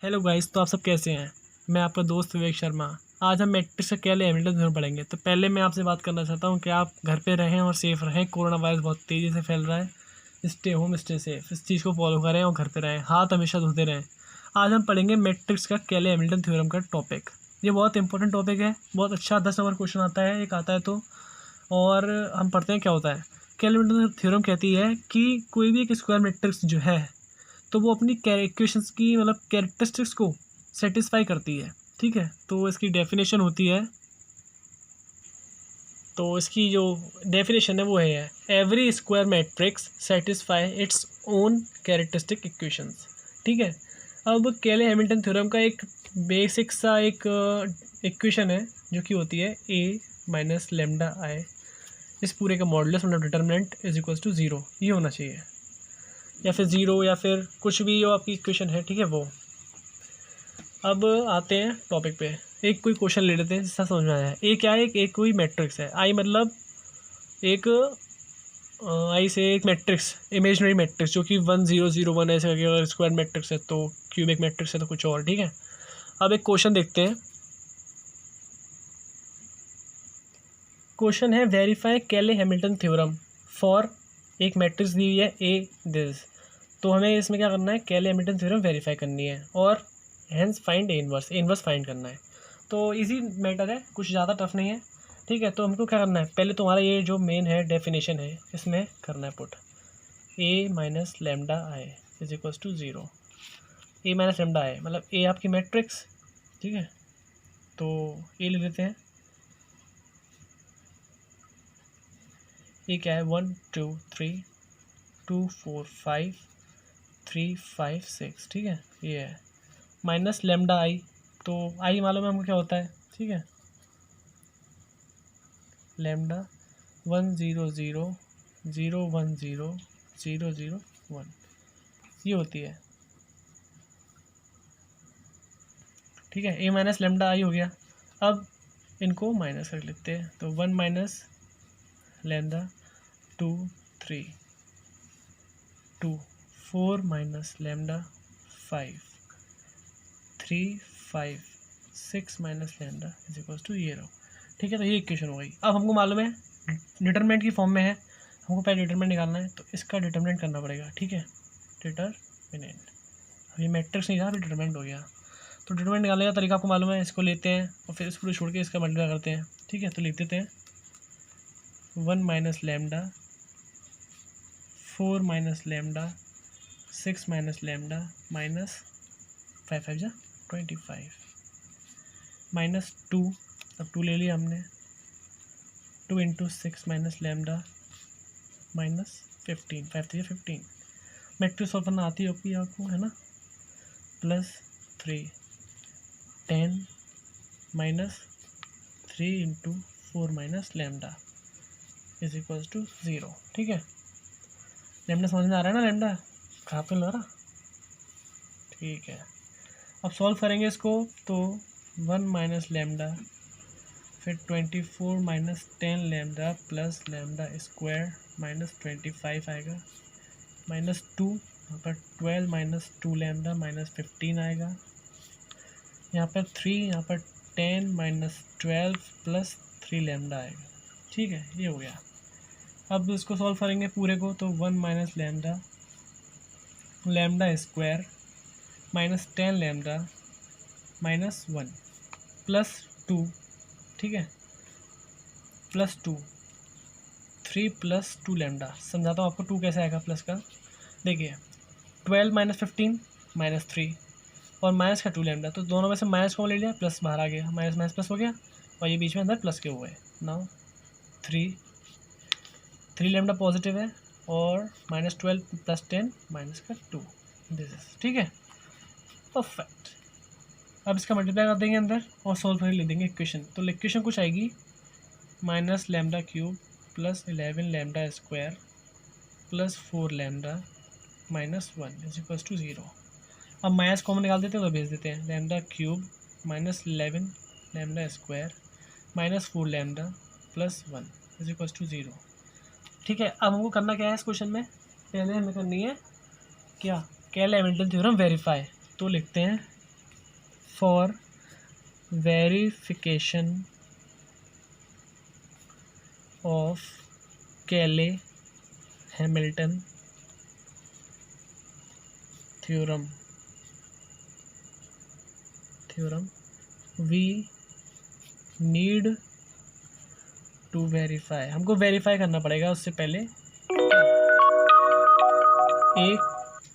Hello guys, तो आप सब कैसे हैं। मैं आपका दोस्त विवेक शर्मा। आज हम मैट्रिक्स का क्या हैमिल्टन थ्योरम पढ़ेंगे। तो पहले मैं आपसे बात करना चाहता हूं कि आप घर पे रहें और सेफ़ रहें। कोरोना वायरस बहुत तेज़ी से फैल रहा है। स्टे होम, स्टे सेफ, इस चीज़ को फॉलो करें और घर पे रहें। हाथ हमेशा धोते रहें। आज हम पढ़ेंगे मैट्रिक्स का कैले हैमिल्टन थ्योरम का टॉपिक। ये बहुत इंपॉर्टेंट टॉपिक है। बहुत अच्छा 10 नंबर क्वेश्चन आता है, एक आता है तो। और हम पढ़ते हैं क्या होता है। कैले हैमिल्टन थ्योरम कहती है कि कोई भी एक स्क्वायर मैट्रिक्स जो है तो वो अपनी इक्वेशंस की मतलब कैरेक्टरिस्टिक्स को सेटिस्फाई करती है। ठीक है, तो इसकी डेफिनेशन होती है, तो इसकी जो डेफिनेशन है वो है every square matrix satisfy its own characteristic equations. ठीक है, अब केले हैमिल्टन थ्योरम का एक बेसिक सा एक इक्वेशन है जो कि होती है ए माइनस लेमडा आई इस पूरे का मॉडुलस मतलब determinant is equals to zero. ये होना चाहिए, या फिर ज़ीरो, या फिर कुछ भी जो आपकी इक्वेशन है। ठीक है, वो अब आते हैं टॉपिक पे। एक कोई क्वेश्चन ले लेते हैं जिससे समझ में आया है। ए क्या है, एक कोई मैट्रिक्स है। आई मतलब एक आई से एक मैट्रिक्स, इमेजनरी मैट्रिक्स जो कि 1001 ऐसे करके, अगर स्क्वायर मैट्रिक्स है तो क्यूबिक मैट्रिक्स है तो कुछ और। ठीक है, अब एक क्वेश्चन देखते हैं। क्वेश्चन है वेरीफाई केले हैमिल्टन थ्योरम फॉर, एक मैट्रिक्स दी हुई है ए दिस। तो हमें इसमें क्या करना है, केले हैमिल्टन थ्योरम वेरीफाई करनी है और hence find A inverse, A inverse find करना है। तो इजी मैटर है, कुछ ज़्यादा टफ नहीं है। ठीक है, तो हमको क्या करना है, पहले तुम्हारा ये जो मेन है डेफिनेशन है इसमें करना है put A minus lambda I is equals to zero. A minus lambda I मतलब ए आपकी मैट्रिक्स। ठीक है, तो ए ले लेते हैं। ये क्या है, 1 2 3 2 4 5 3 5 6। ठीक है, ये है माइनस लेमडा आई। तो आई मालूम है हमको क्या होता है। ठीक है, लेमडा 100 010 001 ये होती है। ठीक है, ए माइनस लेमडा आई हो गया। अब इनको माइनस कर लेते हैं, तो 1 minus lambda 2 3 2 4 minus lambda 5 3 5 6 minus lambda is equal to ये रहो। ठीक है, तो ये इक्वेशन हो गई। अब हमको मालूम है डिटरमिनेंट की फॉर्म में है, हमको पहले डिटरमिनेंट निकालना है, तो इसका डिटरमिनेंट करना पड़ेगा। ठीक है, डिटरमिनेंट, अभी मैट्रिक्स नहीं था, अभी डिटरमिनेंट हो गया। तो डिटरमिनेंट निकालने का तरीका आपको मालूम है, इसको लेते हैं और फिर इसको छोड़ के इसका मल्टीप्लाई करते हैं। ठीक है, तो लिख देते हैं 1 minus lambda 4 minus lambda 6 minus lambda minus 5 5 जा 25 माइनस 2, अब 2 ले लिया हमने, 2 into 6 minus lambda minus 15 5 3 15। Matrix solve करना आती होगी आपको, है ना। Plus 3 10 minus 3 into 4 minus lambda is equals to zero. ठीक है, लेमडा समझ में आ रहा है ना, लेमडा कहाँ पे लग रहा। ठीक है, अब सॉल्व करेंगे इसको, तो 1 माइनस लेमडा, फिर 24 minus 10 lambda plus lambda square minus 25 आएगा, माइनस 2 यहाँ पर 12 माइनस 2 लेमडा माइनस 15 आएगा, यहाँ पर 3, यहाँ पर 10 माइनस 12 प्लस 3 लेमडा आएगा। ठीक है, ये हो गया। अब इसको सॉल्व करेंगे पूरे को, तो 1 minus lambda lambda square minus 10 lambda minus 1 plus 2। ठीक है, प्लस 2 3 प्लस 2 लेमडा। समझाता हूँ आपको 2 कैसे आएगा प्लस का। देखिए 12 माइनस 15 माइनस 3 और माइनस का 2 लेमडा, तो दोनों में से माइनस को ले लिया, प्लस बाहर आ गया, माइनस माइनस प्लस हो गया और ये बीच में अंदर प्लस के हुए। नाउ 3 लेमडा पॉजिटिव है और माइनस 12 प्लस 10 माइनस का 2 दिस इज। ठीक है, परफेक्ट। अब इसका मल्टीप्लाई कर देंगे अंदर और सोल्व करके ले देंगे इक्वेशन। तो इक्वेशन कुछ आएगी minus lambda cube plus 11 lambda square plus 4 lambda minus 1 is equals to zero. अब माइनस कॉमन निकाल देते हैं तो भेज देते हैं, lambda cube minus 11 lambda square minus 4 lambda plus 1 is equals to zero. ठीक है, अब हमको करना क्या है इस क्वेश्चन में, पहले हमें करनी है क्या, केले हैमिल्टन थ्योरम वेरीफाई। तो लिखते हैं for verification of Cayley Hamilton theorem we need to verify, हमको वेरीफाई करना पड़ेगा उससे पहले a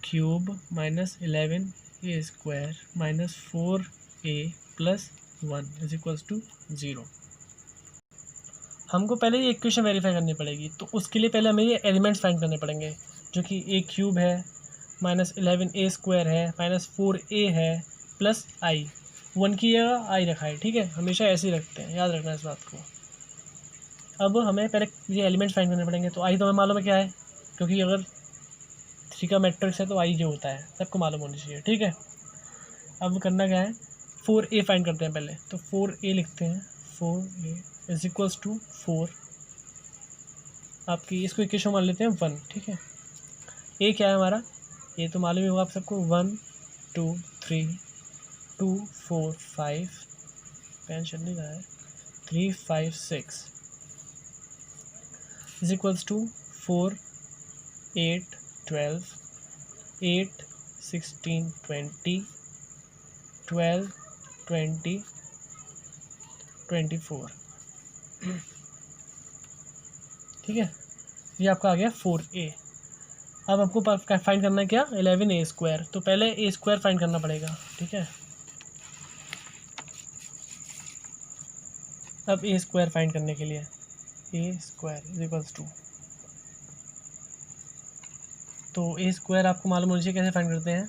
cube minus 11 a square minus 4a plus 1 is equals to 0। हमको पहले ये इक्वेशन वेरीफाई करनी पड़ेगी, तो उसके लिए पहले हमें ये एलिमेंट्स फाइंड करने पड़ेंगे, जो कि ए क्यूब है माइनस 11a स्क्वायर है माइनस 4a है प्लस आई, 1 की जगह आई रखा है, ठीक है, हमेशा ऐसे ही रखते हैं, याद रखना इस बात को। अब हमें पहले ये एलिमेंट्स फाइंड करने पड़ेंगे, तो आई तो हमें मालूम है क्या है, क्योंकि अगर 3 का मैट्रिक्स है तो आई जो होता है सबको मालूम होनी चाहिए, ठीक है। अब करना क्या है, 4a फाइंड करते हैं पहले, तो 4a लिखते हैं, 4a इज इक्वल्स टू 4, आपकी इसको इक्वेशन मान लेते हैं 1, ठीक है। ए क्या है हमारा, ये तो मालूम ही होगा आप सबको, 1 2 3 2 4 5, पेन चल नहीं रहा है, 3 5 6 इज इक्वल्स टू 4 8 12 8 16 20 12 20 24, ठीक है। ये आपका आ गया 4a। अब आपको फाइंड करना है क्या, 11a स्क्वायर, तो पहले a स्क्वायर फाइंड करना पड़ेगा, ठीक है। अब a स्क्वायर फाइंड करने के लिए a square is equals to, तो a स्क्वायर आपको मालूम होना चाहिए कैसे फाइंड करते हैं,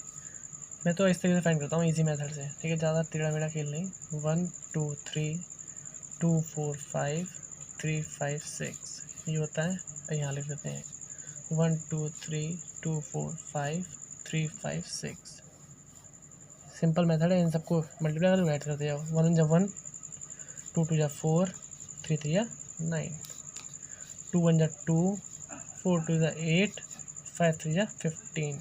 मैं तो इस तरीके से फाइंड करता हूँ इजी मेथड से, ठीक है, ज़्यादा टेढ़ा मेढ़ा खेल नहीं। 1 2 3 2 4 5 3 5 6 ये होता है, और यहाँ लिख देते हैं 1 2 3 2 4 5 3 5 6, सिंपल मेथड है, इन सबको मल्टीप्लाई करके ऐड करते जाओ, 1 जा 1 2 2 जा 4 3 3 जा 9 2 1 जा 2 4 2 जा 8 5 3 जा 15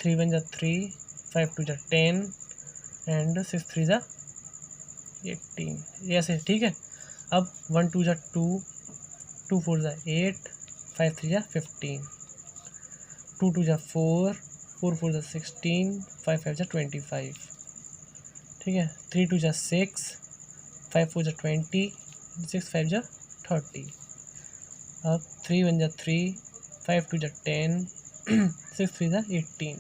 3 1 जा 3 5 2 जा 10 एंड 6 3 जा 18, ऐसे, ठीक है। अब 1 2 जा 2 2 4 जा 8 5 3 जा 15 2 2 जा 4 4 4 जा 16 5 5 जा 25, ठीक है। 3 2 जा 6 5 4 जा 20 6 5 जा 30, अब 3 1 जा 3 5 2 जा 10 6 3 जा 18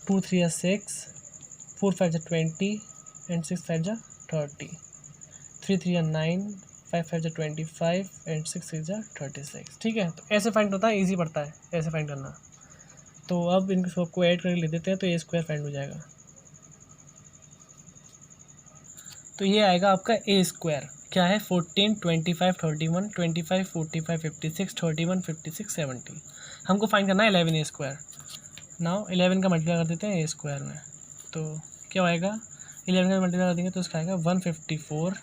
2 3 जा 6 4 5 जा 20 एंड 6 5 जा 30 3 3 जा 9 5 5 जा 25 एंड 6 6 जा 36, ठीक है। तो ऐसे फाइंड होता है, इजी पड़ता है ऐसे फाइंड करना। तो अब इन सबको ऐड करके ले देते हैं, तो ए स्क्वायर फाइंड हो जाएगा। तो ये आएगा आपका ए स्क्वायर, क्या है 14 25 31 25 45 56 31 56 70, हमको फाइंड करना है 11 ए स्क्वायर। नाउ 11 का मल्टीप्लाई कर देते हैं ए स्क्वायर में, तो क्या आएगा, 11 का मल्टीप्लाई कर देंगे तो उसका आएगा 154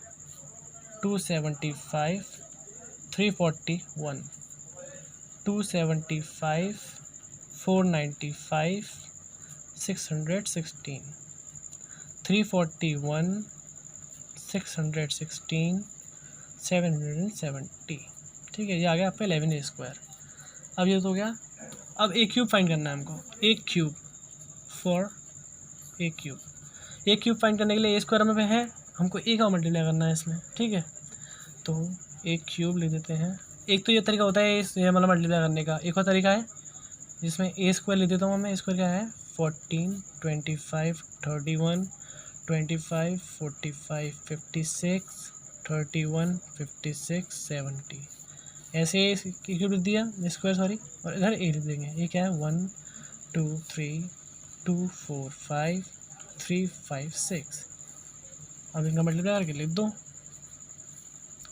275 341 275 495 616 341 616 770, ठीक है। ये आ गया आपका 11 ए स्क्वायर। अब ये तो हो गया, अब ए क्यूब फाइंड करना है हमको, a cube for a cube find करने के लिए ए स्क्वायर में है, हमको ए का मल्टीप्लाई करना है इसमें, ठीक है। तो ए क्यूब लिख देते हैं, एक तो ये तरीका होता है ये मतलब मल्टीप्लाई करने का, एक और तरीका है जिसमें ए स्क्वायर लिख देता हूँ मैं, स्क्वायर क्या है 14 25 31 25 45 56 31 56 70, ऐसे क्यूब लिख दिया स्क्वायर, सॉरी, और इधर ए लिख देंगे, ये क्या है 1 2 3 2 4 5 3 5 6, अब इनका मल्टीप्लाई करके लिख दो,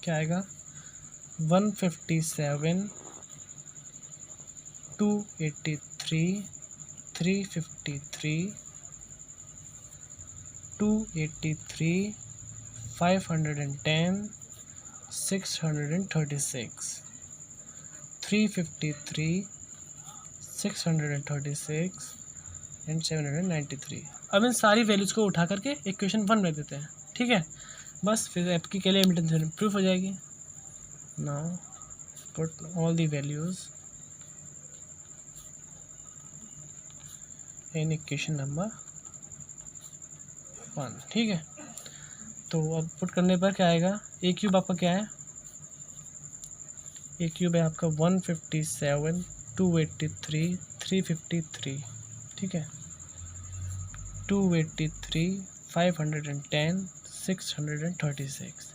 क्या आएगा 157 283 353 283 510 636 353 636 एंड 793। अब इन सारी वैल्यूज़ को उठा करके इक्वेशन 1 में देते हैं, ठीक है। बस फिर आपकी केले हैमिल्टन थ्योरम प्रूफ हो जाएगी। Now put all the values in equation number 1, ठीक है। तो अब पुट करने पर क्या आएगा, ए क्यूब आपका क्या है, ए क्यूब है आपका 157, 283, 353, ठीक है, 283, 510, 636,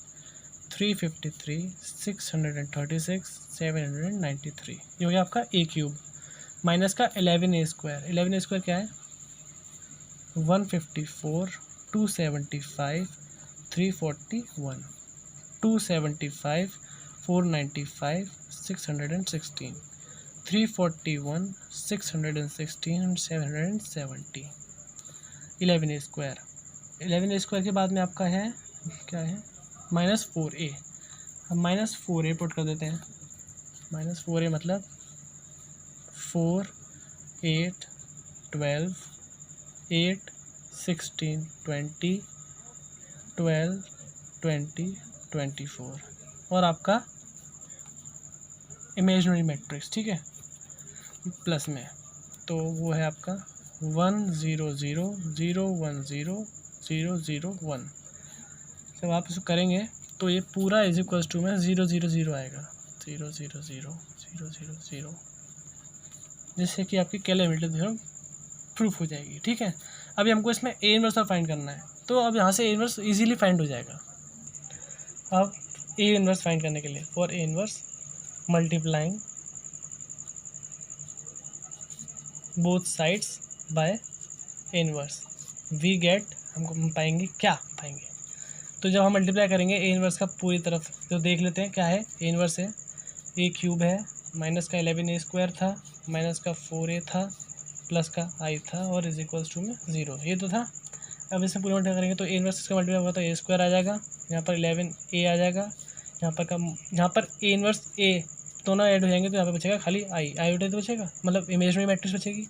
353, 636, 793, ये हो गया आपका ए क्यूब। माइनस का 11a², 11a² क्या है, 154, 275, 341, 275, 495, 616, 341, 616 and 770, 11a²। 11a² के बाद में आपका है क्या है, -4a। हम -4a पुट कर देते हैं। -4a मतलब 4, 8, 12, 8, 16, 20, 12, 20, 24 और आपका इमेजिनरी मैट्रिक्स, ठीक है, प्लस में। तो वो है आपका 1 0 0 0 1 0 0 0 1। जब आप इसको करेंगे तो ये पूरा इज इक्वल्स टू में 0 0 0 आएगा, 0 0 0 0 0 0, जिससे कि आपकी केले हैमिल्टन थ्योरम प्रूफ हो जाएगी, ठीक है। अभी हमको इसमें ए इनवर्स फाइंड करना है, तो अब यहाँ से ए इनवर्स इजीली फाइंड हो जाएगा। अब ए इनवर्स फाइंड करने के लिए for A inverse multiplying both sides by A inverse we get, हम पाएंगे क्या पाएंगे, तो जब हम मल्टीप्लाई करेंगे ए इनवर्स का पूरी तरफ, तो देख लेते हैं क्या है। ए इनवर्स है ए क्यूब है, माइनस का 11a² था, माइनस का 4a था, प्लस का i था और इज इक्वल्स टू में 0, ये तो था। अब इसमें पूरी मल्टीप्लाई करेंगे तो ए इनवर्स इसका मल्टीप्लाई होगा तो a² आ जाएगा, यहाँ पर 11a आ जाएगा, यहाँ पर ए इनवर्स ए दोनों ऐड हो जाएंगे तो यहाँ पर बचेगा खाली आई उठे तो बचेगा, मतलब इमेजिनरी मैट्रिक्स बचेगी।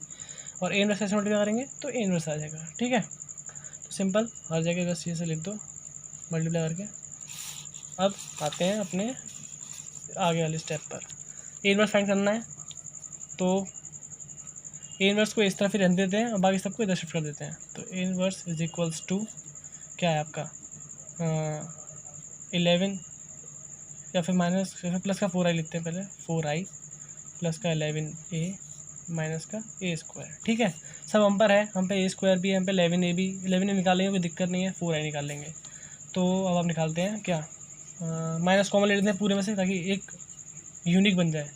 और ए इनवर्स ऐसे मल्टीप्लाई करेंगे तो ए इनवर्स आ जाएगा, ठीक है। तो सिंपल हर जगह बस ये से लिख दो मल्टीप्लाई करके। अब आते हैं अपने आगे वाले स्टेप पर। ए इनवर्स फाइंड करना है तो ए इनवर्स को इस तरफ ही रहने देते हैं और बाकी सबको इधर शिफ्ट कर देते हैं। तो A inverse is equals to क्या है आपका 11 या फिर माइनस प्लस का 4i लिखते हैं पहले, 4i प्लस का 11a माइनस का a², ठीक है। सब हम पर है, हम पे a² भी है, हम पे 11a भी, 11a निकालेंगे कोई दिक्कत नहीं है, 4i निकाल लेंगे। तो अब आप निकालते हैं क्या, माइनस कॉमन ले लेते हैं पूरे में से ताकि एक यूनिक बन जाए,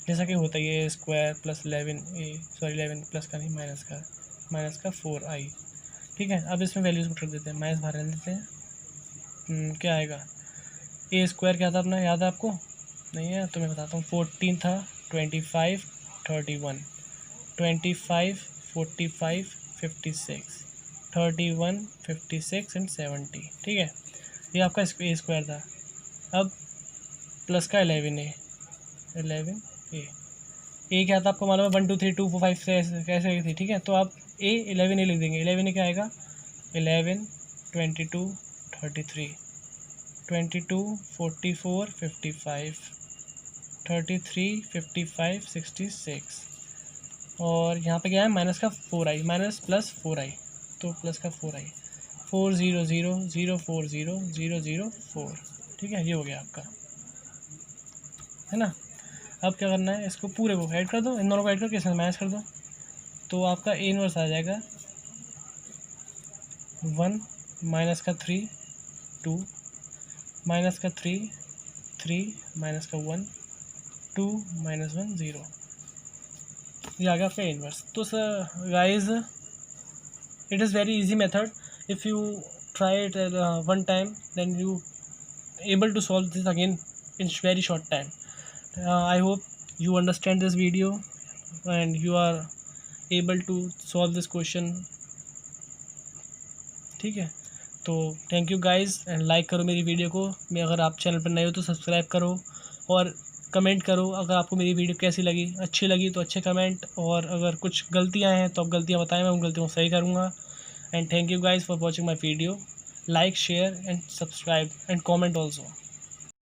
जैसा कि होता है a² प्लस 11 प्लस का नहीं माइनस का 4i, ठीक है। अब इसमें वैल्यूज पुट कर देते हैं, माइनस बाहर रख देते हैं। क्या आएगा, a² क्या था अपना, याद है आपको, नहीं है तो मैं बताता हूँ। 14 था, 25, 31, 25, 45, 56, 31, 56 एंड 70, ठीक है। ये आपका a² था। अब प्लस का 11a ए क्या था आपको मालूम है, 1 2 3 2 4 5 से कैसे थी, ठीक है। तो आप a11a लिख देंगे। 11a क्या आएगा, 11, 22, 33, 22, 44, 55, 33, 55, 66 और यहाँ पे क्या है माइनस का 4i, माइनस प्लस 4i, तो प्लस का 4i, 4 0 0 0 4 0 0 0 4, ठीक है। ये हो गया आपका, है ना। अब क्या करना है, इसको पूरे को ऐड कर दो, इन दोनों को ऐड करके इसमें माइनस कर दो, तो आपका ए इनवर्स आ जाएगा 1 माइनस का 3 2 माइनस का 3 3 माइनस का 1 2 माइनस 1 0, ये आ गया आपका इनवर्स। तो sir guys it is very easy method, if you try it one time then you able to solve this again in very short time. I hope you understand this video and you are able to solve this question, ठीक है। तो thank you guys and like करो मेरी video को। मैं अगर आप channel पर नए हो तो सब्सक्राइब करो और कमेंट करो अगर आपको मेरी वीडियो कैसी लगी, अच्छी लगी तो अच्छे कमेंट, और अगर कुछ गलतियाँ हैं तो आप गलतियाँ बताएं, मैं उन गलतियों को सही करूँगा। And thank you guys for watching my video. Like, share and subscribe and comment also.